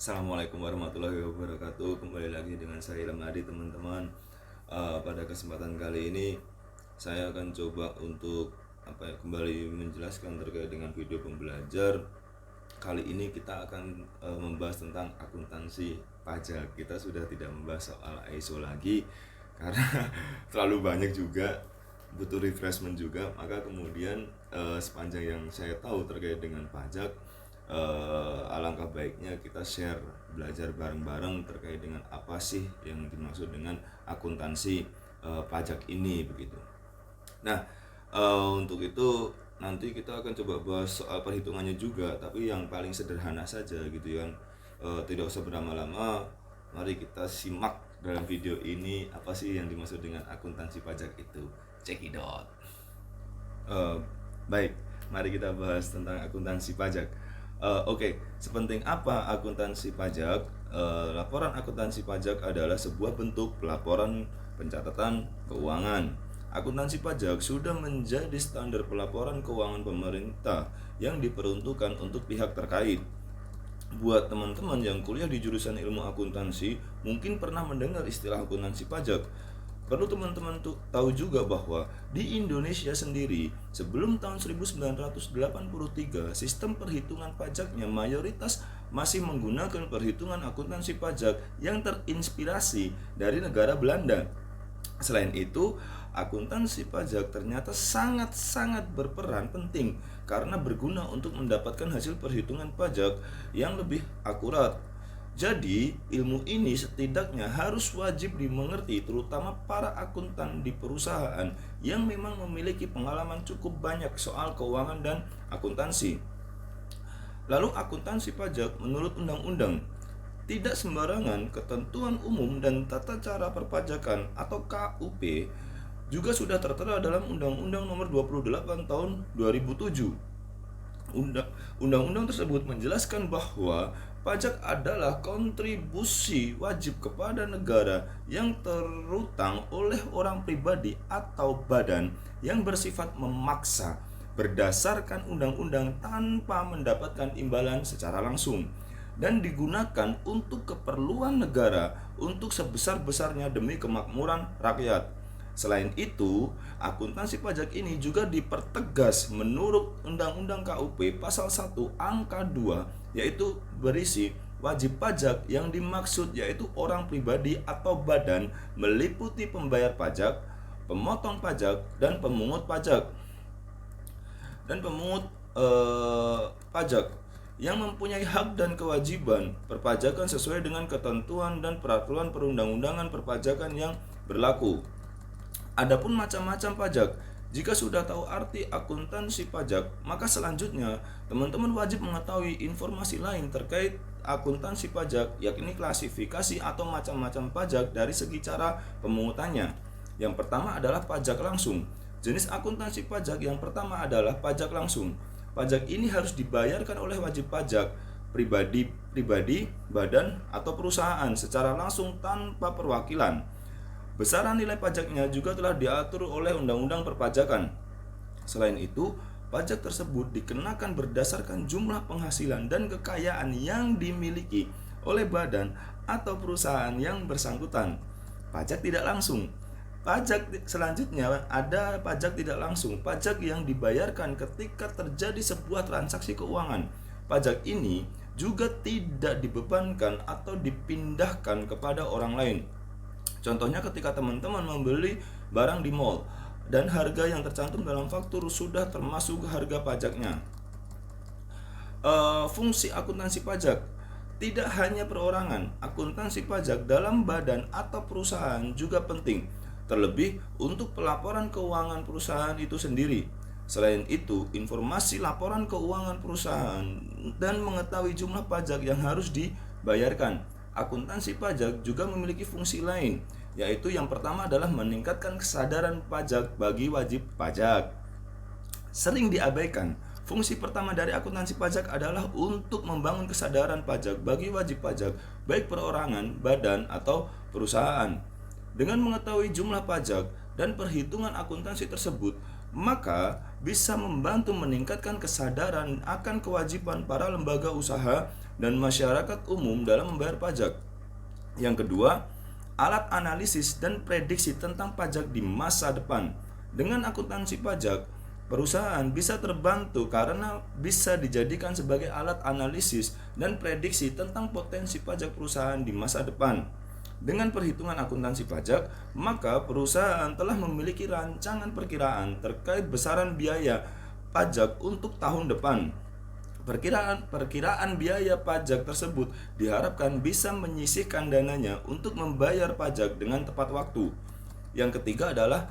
Assalamualaikum warahmatullahi wabarakatuh. Kembali lagi dengan saya Ilham Hadi, teman-teman. Pada kesempatan kali ini saya akan coba untuk kembali menjelaskan terkait dengan video pembelajar. Kali ini kita akan membahas tentang akuntansi pajak. Kita sudah tidak membahas soal ISO lagi karena terlalu banyak juga, butuh refreshment juga. Maka kemudian sepanjang yang saya tahu terkait dengan pajak, alangkah baiknya kita share, belajar bareng-bareng terkait dengan apa sih yang dimaksud dengan akuntansi pajak ini, begitu. Nah, untuk itu nanti kita akan coba bahas soal perhitungannya juga, tapi yang paling sederhana saja gitu kan. Tidak usah berlama-lama, mari kita simak dalam video ini apa sih yang dimaksud dengan akuntansi pajak itu. Check it out. Baik, mari kita bahas tentang akuntansi pajak. Oke, sepenting apa akuntansi pajak? Laporan akuntansi pajak adalah sebuah bentuk pelaporan pencatatan keuangan. Akuntansi pajak sudah menjadi standar pelaporan keuangan pemerintah yang diperuntukkan untuk pihak terkait. Buat teman-teman yang kuliah di jurusan ilmu akuntansi, mungkin pernah mendengar istilah akuntansi pajak. Perlu teman-teman tahu juga bahwa di Indonesia sendiri, sebelum tahun 1983, sistem perhitungan pajaknya mayoritas masih menggunakan perhitungan akuntansi pajak yang terinspirasi dari negara Belanda. Selain itu, akuntansi pajak ternyata sangat-sangat berperan penting karena berguna untuk mendapatkan hasil perhitungan pajak yang lebih akurat. Jadi, ilmu ini setidaknya harus wajib dimengerti, terutama para akuntan di perusahaan yang memang memiliki pengalaman cukup banyak soal keuangan dan akuntansi. Lalu, akuntansi pajak menurut undang-undang. Tidak sembarangan, ketentuan umum dan tata cara perpajakan atau KUP juga sudah tertera dalam Undang-Undang Nomor 28 Tahun 2007. Undang-undang tersebut menjelaskan bahwa pajak adalah kontribusi wajib kepada negara yang terutang oleh orang pribadi atau badan yang bersifat memaksa berdasarkan undang-undang tanpa mendapatkan imbalan secara langsung dan digunakan untuk keperluan negara untuk sebesar-besarnya demi kemakmuran rakyat. Selain itu, akuntansi pajak ini juga dipertegas menurut Undang-Undang KUP Pasal 1 Angka 2, yaitu berisi wajib pajak yang dimaksud yaitu orang pribadi atau badan meliputi pembayar pajak, pemotong pajak, dan pemungut pajak. Pajak yang mempunyai hak dan kewajiban perpajakan sesuai dengan ketentuan dan peraturan perundang-undangan perpajakan yang berlaku. Adapun macam-macam pajak, jika sudah tahu arti akuntansi pajak, maka selanjutnya teman-teman wajib mengetahui informasi lain terkait akuntansi pajak, yakni klasifikasi atau macam-macam pajak dari segi cara pemungutannya. Yang pertama adalah pajak langsung. Jenis akuntansi pajak yang pertama adalah pajak langsung. Pajak ini harus dibayarkan oleh wajib pajak pribadi, badan, atau perusahaan secara langsung tanpa perwakilan. Besaran nilai pajaknya juga telah diatur oleh Undang-Undang Perpajakan. Selain itu, pajak tersebut dikenakan berdasarkan jumlah penghasilan dan kekayaan yang dimiliki oleh badan atau perusahaan yang bersangkutan. Pajak tidak langsung. Pajak selanjutnya ada pajak tidak langsung, pajak yang dibayarkan ketika terjadi sebuah transaksi keuangan. Pajak ini juga tidak dibebankan atau dipindahkan kepada orang lain. Contohnya ketika teman-teman membeli barang di mall dan harga yang tercantum dalam faktur sudah termasuk harga pajaknya. Fungsi akuntansi pajak tidak hanya perorangan, akuntansi pajak dalam badan atau perusahaan juga penting, terlebih untuk pelaporan keuangan perusahaan itu sendiri. Selain itu, informasi laporan keuangan perusahaan dan mengetahui jumlah pajak yang harus dibayarkan. Akuntansi pajak juga memiliki fungsi lain, yaitu yang pertama adalah meningkatkan kesadaran pajak bagi wajib pajak. Sering diabaikan, fungsi pertama dari akuntansi pajak adalah untuk membangun kesadaran pajak bagi wajib pajak, baik perorangan, badan, atau perusahaan. Dengan mengetahui jumlah pajak dan perhitungan akuntansi tersebut, maka bisa membantu meningkatkan kesadaran akan kewajiban para lembaga usaha dan masyarakat umum dalam membayar pajak. Yang kedua, alat analisis dan prediksi tentang pajak di masa depan. Dengan akuntansi pajak, perusahaan bisa terbantu karena bisa dijadikan sebagai alat analisis dan prediksi tentang potensi pajak perusahaan di masa depan. Dengan perhitungan akuntansi pajak, maka perusahaan telah memiliki rancangan perkiraan terkait besaran biaya pajak untuk tahun depan. Perkiraan biaya pajak tersebut diharapkan bisa menyisihkan dananya untuk membayar pajak dengan tepat waktu. Yang ketiga adalah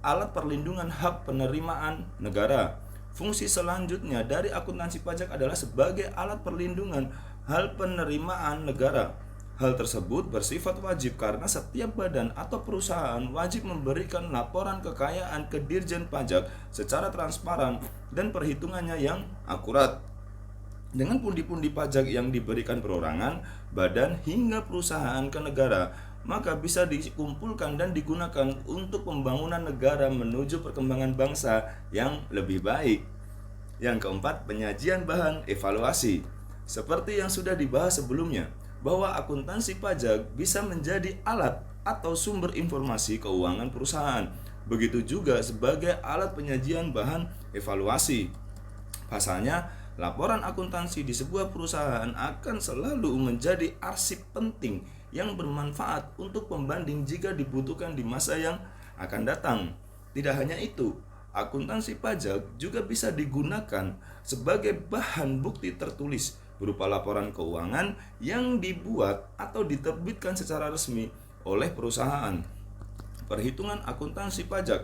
alat perlindungan hak penerimaan negara. Fungsi selanjutnya dari akuntansi pajak adalah sebagai alat perlindungan hal penerimaan negara. Hal tersebut bersifat wajib karena setiap badan atau perusahaan wajib memberikan laporan kekayaan ke Dirjen Pajak secara transparan dan perhitungannya yang akurat. Dengan pundi-pundi pajak yang diberikan perorangan, badan hingga perusahaan ke negara, maka bisa dikumpulkan dan digunakan untuk pembangunan negara menuju perkembangan bangsa yang lebih baik. Yang keempat, penyajian bahan evaluasi. Seperti yang sudah dibahas sebelumnya, bahwa akuntansi pajak bisa menjadi alat atau sumber informasi keuangan perusahaan. Begitu juga sebagai alat penyajian bahan evaluasi. Pasalnya, laporan akuntansi di sebuah perusahaan akan selalu menjadi arsip penting yang bermanfaat untuk pembanding jika dibutuhkan di masa yang akan datang. Tidak hanya itu, akuntansi pajak juga bisa digunakan sebagai bahan bukti tertulis berupa laporan keuangan yang dibuat atau diterbitkan secara resmi oleh perusahaan. Perhitungan akuntansi pajak.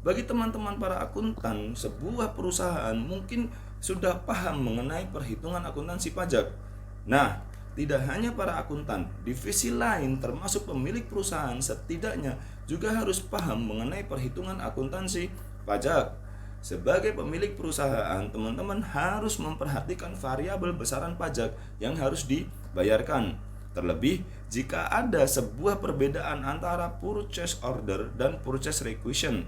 Bagi teman-teman para akuntan, sebuah perusahaan mungkin sudah paham mengenai perhitungan akuntansi pajak. Nah, tidak hanya para akuntan, divisi lain termasuk pemilik perusahaan setidaknya juga harus paham mengenai perhitungan akuntansi pajak. Sebagai pemilik perusahaan, teman-teman harus memperhatikan variabel besaran pajak yang harus dibayarkan. Terlebih, jika ada sebuah perbedaan antara purchase order dan purchase requisition.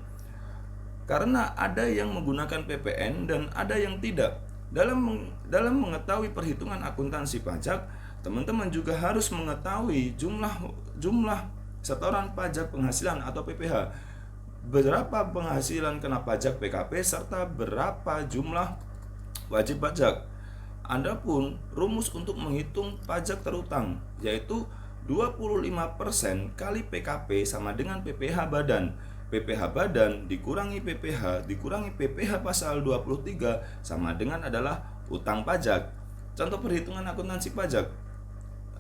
Karena ada yang menggunakan PPN dan ada yang tidak. Dalam mengetahui perhitungan akuntansi pajak, teman-teman juga harus mengetahui jumlah setoran pajak penghasilan atau PPh. Berapa penghasilan kena pajak PKP serta berapa jumlah wajib pajak. Adapun rumus untuk menghitung pajak terutang yaitu 25% kali PKP sama dengan PPh badan. PPh badan dikurangi PPh dikurangi PPh pasal 23 sama dengan adalah utang pajak. Contoh perhitungan akuntansi pajak.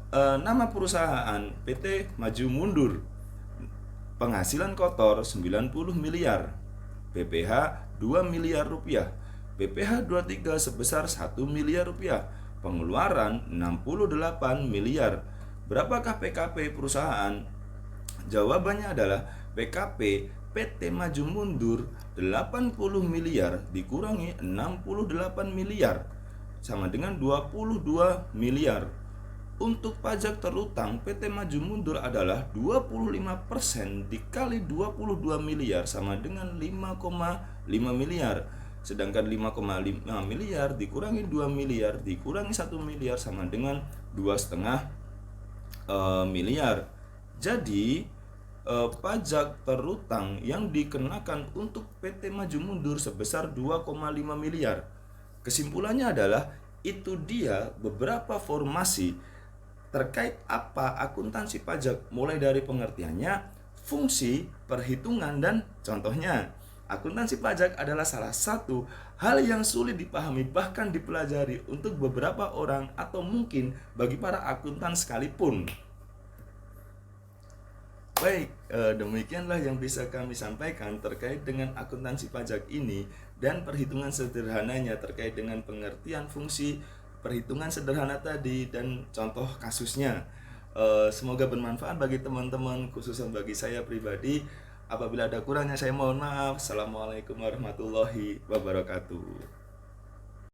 Nama perusahaan PT Maju Mundur. Penghasilan kotor 90 miliar, PPh 2 miliar rupiah, PPh 23 sebesar 1 miliar rupiah, pengeluaran 68 miliar. Berapakah PKP perusahaan? Jawabannya adalah PKP PT Maju Mundur 80 miliar dikurangi 68 miliar sama dengan 22 miliar. Untuk pajak terutang PT Maju Mundur adalah 25% dikali 22 miliar sama dengan 5,5 miliar. Sedangkan 5,5 miliar dikurangi 2 miliar dikurangi 1 miliar sama dengan 2,5 miliar. Jadi pajak terutang yang dikenakan untuk PT Maju Mundur sebesar 2,5 miliar. Kesimpulannya adalah itu dia beberapa formasi terkait apa akuntansi pajak, mulai dari pengertiannya, fungsi, perhitungan, dan contohnya. Akuntansi pajak adalah salah satu hal yang sulit dipahami bahkan dipelajari untuk beberapa orang atau mungkin bagi para akuntan sekalipun. Baik, demikianlah yang bisa kami sampaikan terkait dengan akuntansi pajak ini dan perhitungan sederhananya terkait dengan pengertian fungsi, perhitungan sederhana tadi dan contoh kasusnya. Semoga bermanfaat bagi teman-teman, khususnya bagi saya pribadi. Apabila ada kurangnya saya mohon maaf. Assalamualaikum warahmatullahi wabarakatuh.